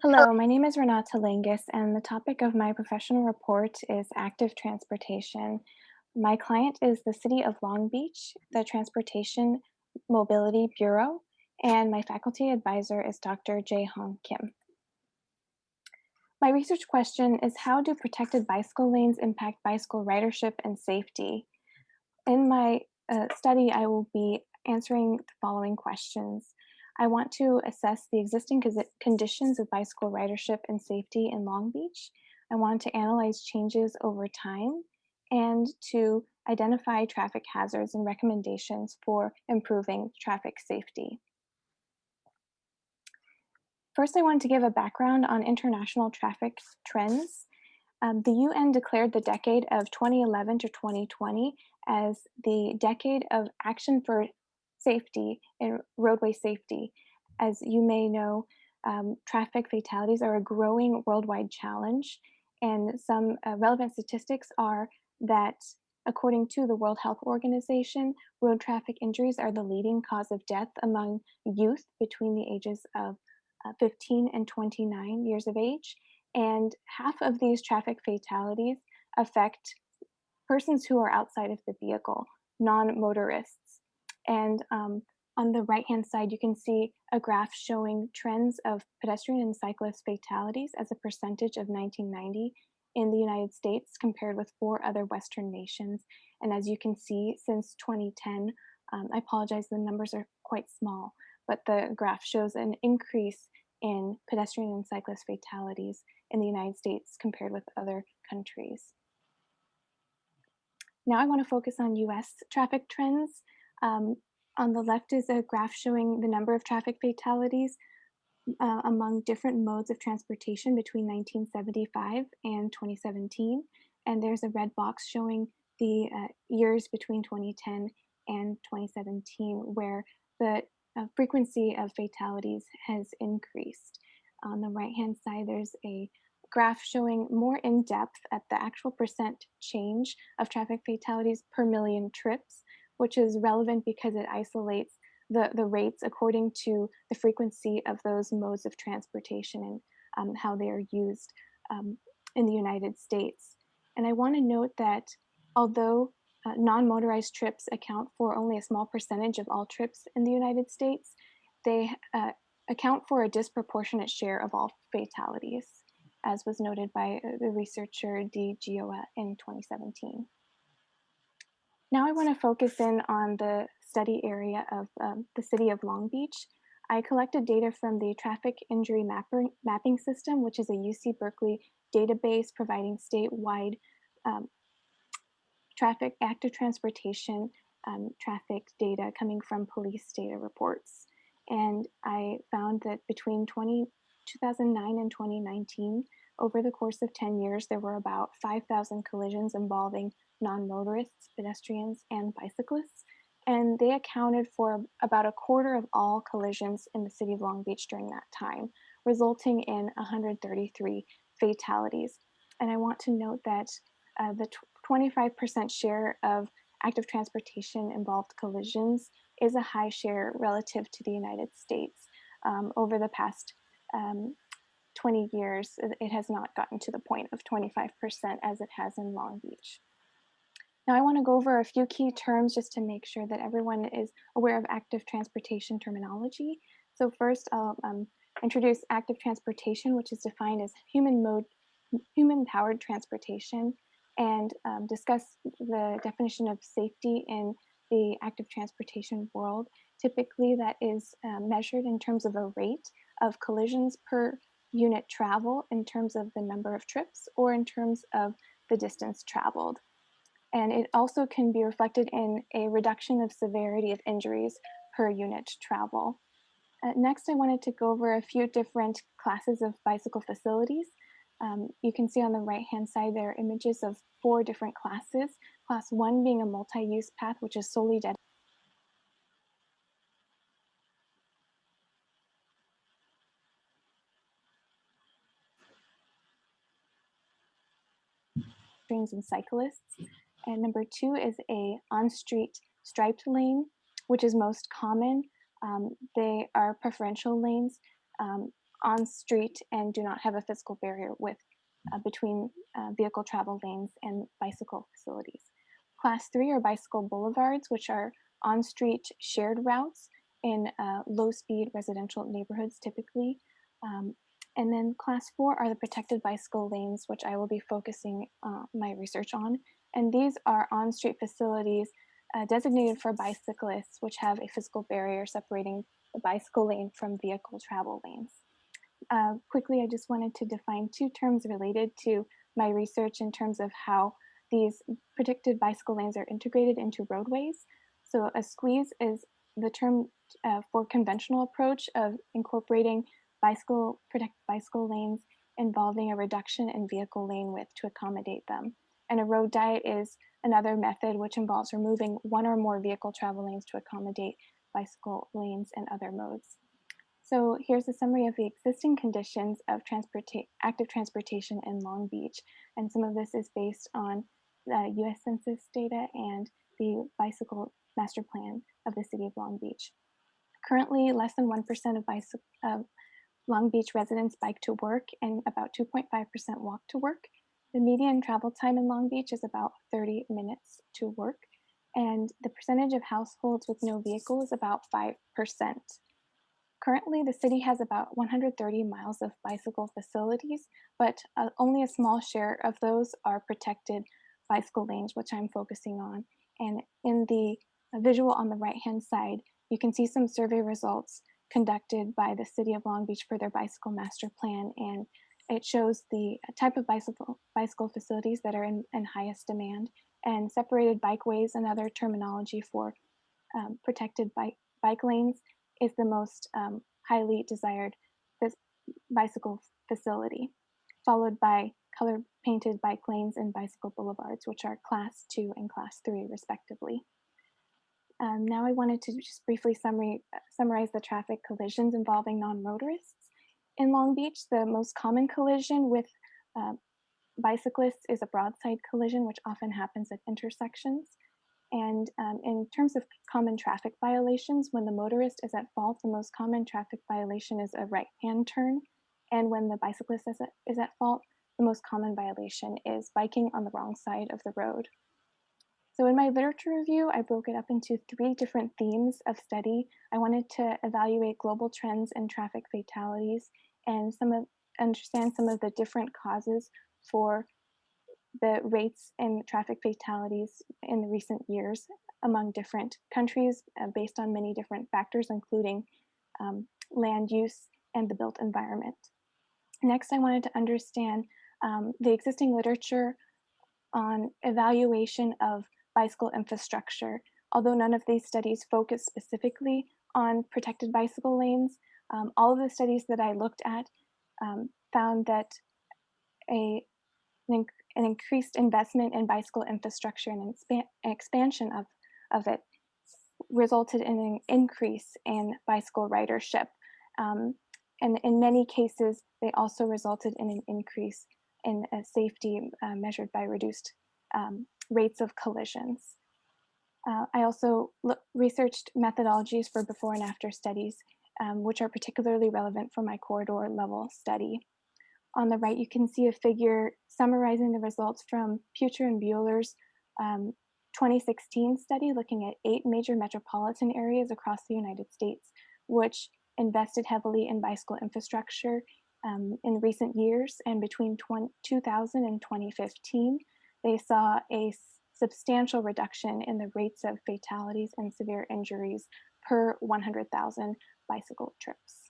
Hello, my name is Renata Langis, and the topic of my professional report is active transportation. My client is the City of Long Beach, the Transportation Mobility Bureau, and my faculty advisor is Dr. Jae Hong Kim. My research question is, how do protected bicycle lanes impact bicycle ridership and safety? In my study, I will be answering the following questions. I want to assess the existing conditions of bicycle ridership and safety in Long Beach. I want to analyze changes over time and to identify traffic hazards and recommendations for improving traffic safety. First, I want to give a background on international traffic trends. The UN declared the decade of 2011 to 2020 as the decade of action for safety and roadway safety. As you may know, traffic fatalities are a growing worldwide challenge, and some relevant statistics are that, according to the World Health Organization, road traffic injuries are the leading cause of death among youth between the ages of 15 and 29 years of age, and half of these traffic fatalities affect persons who are outside of the vehicle, non-motorists. And on the right-hand side, you can see a graph showing trends of pedestrian and cyclist fatalities as a percentage of 1990 in the United States compared with 4 other Western nations. And as you can see, since 2010, I apologize, the numbers are quite small, but the graph shows an increase in pedestrian and cyclist fatalities in the United States compared with other countries. Now I want to focus on US traffic trends. Um, on the left is a graph showing the number of traffic fatalities among different modes of transportation between 1975 and 2017. And there's a red box showing the years between 2010 and 2017 where the frequency of fatalities has increased. On the right-hand side, there's a graph showing more in depth at the actual percent change of traffic fatalities per million trips, which is relevant because it isolates the rates according to the frequency of those modes of transportation and how they are used um, in the United States. And I want to note that although non-motorized trips account for only a small percentage of all trips in the United States, they account for a disproportionate share of all fatalities, as was noted by the researcher Di Gioia in 2017. Now I want to focus in on the study area of the city of Long Beach. I collected data from the Traffic Injury Mapping System, which is a UC Berkeley database providing statewide um, active transportation traffic data coming from police data reports. And I found that between 2009 and 2019, over the course of 10 years, there were about 5,000 collisions involving non-motorists, pedestrians, and bicyclists. And they accounted for about a quarter of all collisions in the city of Long Beach during that time, resulting in 133 fatalities. And I want to note that the 25% share of active transportation involved collisions is a high share relative to the United States. Over the past 20 years, it has not gotten to the point of 25% as it has in Long Beach. Now I want to go over a few key terms just to make sure that everyone is aware of active transportation terminology. So first I'll introduce active transportation, which is defined as human-powered transportation, and discuss the definition of safety in the active transportation world. Typically that is measured in terms of a rate of collisions per unit travel in terms of the number of trips or in terms of the distance traveled. And it also can be reflected in a reduction of severity of injuries per unit travel. Next, I wanted to go over a few different classes of bicycle facilities. You can see on the right-hand side there are images of 4 different classes. Class 1 being a multi-use path, which is solely dedicated to pedestrians and cyclists. And number 2 is a on-street striped lane, which is most common. They are preferential lanes on street and do not have a physical barrier with between vehicle travel lanes and bicycle facilities. Class 3 are bicycle boulevards, which are on street shared routes in low speed residential neighborhoods typically. Um, and then class 4 are the protected bicycle lanes, which I will be focusing my research on. And these are on street facilities designated for bicyclists, which have a physical barrier separating the bicycle lane from vehicle travel lanes. Quickly, I just wanted to define two terms related to my research in terms of how these predicted bicycle lanes are integrated into roadways. So a squeeze is the term for conventional approach of incorporating protected bicycle lanes involving a reduction in vehicle lane width to accommodate them. And a road diet is another method which involves removing one or more vehicle travel lanes to accommodate bicycle lanes and other modes. So here's a summary of the existing conditions of active transportation in Long Beach. And some of this is based on the US Census data and the bicycle master plan of the city of Long Beach. Currently, less than 1% of Long Beach residents bike to work and about 2.5% walk to work. The median travel time in Long Beach is about 30 minutes to work. And the percentage of households with no vehicle is about 5%. Currently, the city has about 130 miles of bicycle facilities, but only a small share of those are protected bicycle lanes, which I'm focusing on. And in the visual on the right-hand side, you can see some survey results conducted by the city of Long Beach for their bicycle master plan. And it shows the type of bicycle facilities that are in highest demand, and separated bikeways, another terminology for protected bike lanes, is the most highly desired bicycle facility, followed by color painted bike lanes and bicycle boulevards, which are class 2 and class 3 respectively. Now I wanted to just briefly summarize the traffic collisions involving non-motorists. In Long Beach, the most common collision with uh, bicyclists is a broadside collision, which often happens at intersections. And in terms of common traffic violations, when the motorist is at fault, the most common traffic violation is a right-hand turn. And when the bicyclist is at fault, the most common violation is biking on the wrong side of the road. So in my literature review, I broke it up into 3 different themes of study. I wanted to evaluate global trends in traffic fatalities and understand some of the different causes for the rates in traffic fatalities in the recent years among different countries based on many different factors, including land use and the built environment. Next, I wanted to understand the existing literature on evaluation of bicycle infrastructure. Although none of these studies focus specifically on protected bicycle lanes, all of the studies that I looked at found that an increased investment in bicycle infrastructure and expansion of it resulted in an increase in bicycle ridership. And in many cases, they also resulted in an increase in safety measured by reduced rates of collisions. I also researched methodologies for before and after studies, which are particularly relevant for my corridor level study. On the right, you can see a figure summarizing the results from Pucher and Bueller's 2016 study looking at 8 major metropolitan areas across the United States, which invested heavily in bicycle infrastructure in recent years. And between 2000 and 2015, they saw a substantial reduction in the rates of fatalities and severe injuries per 100,000 bicycle trips.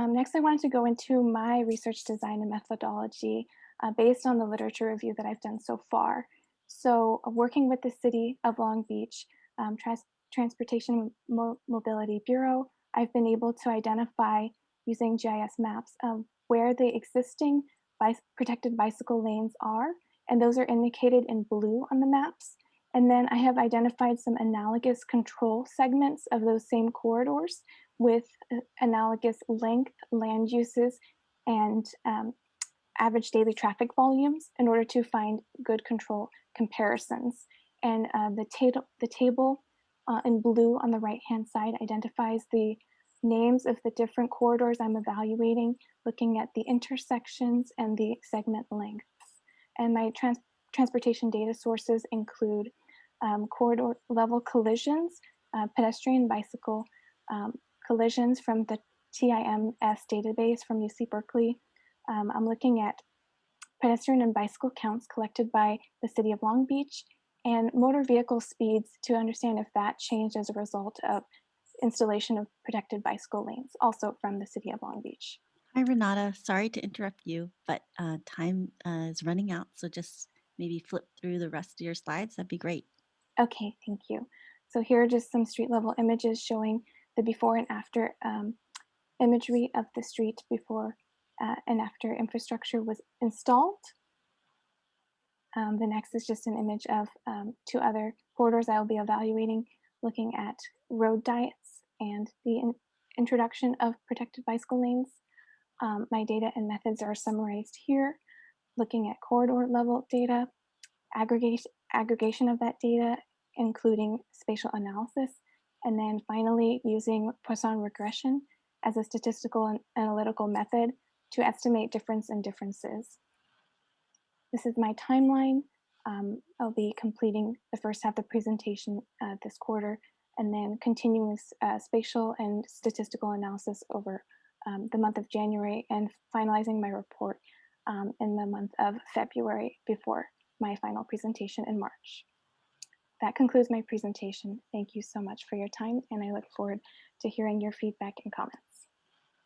Next, I wanted to go into my research design and methodology based on the literature review that I've done so far. So working with the City of Long Beach Transportation Mobility Bureau, I've been able to identify using GIS maps where the existing protected bicycle lanes are, and those are indicated in blue on the maps. And then I have identified some analogous control segments of those same corridors with analogous length, land uses, and average daily traffic volumes in order to find good control comparisons. And the table in blue on the right-hand side identifies the names of the different corridors I'm evaluating, looking at the intersections and the segment lengths. And my transportation data sources include corridor level collisions, pedestrian bicycle collisions from the TIMS database from UC Berkeley. I'm looking at pedestrian and bicycle counts collected by the City of Long Beach, and motor vehicle speeds to understand if that changed as a result of installation of protected bicycle lanes, also from the City of Long Beach. Hi, Renata. Sorry to interrupt you, but time is running out. So just maybe flip through the rest of your slides. That'd be great. Okay, thank you. So here are just some street level images showing the before and after imagery of the street before and after infrastructure was installed. The next is just an image of two other corridors I will be evaluating, looking at road diets and the introduction of protected bicycle lanes. My data and methods are summarized here, looking at corridor level data, aggregation of that data, including spatial analysis, and then finally using Poisson regression as a statistical and analytical method to estimate difference and differences. This is my timeline. I'll be completing the first half of the presentation this quarter, and then continuing with spatial and statistical analysis over the month of January, and finalizing my report in the month of February before my final presentation in March. That concludes my presentation. Thank you so much for your time, and I look forward to hearing your feedback and comments.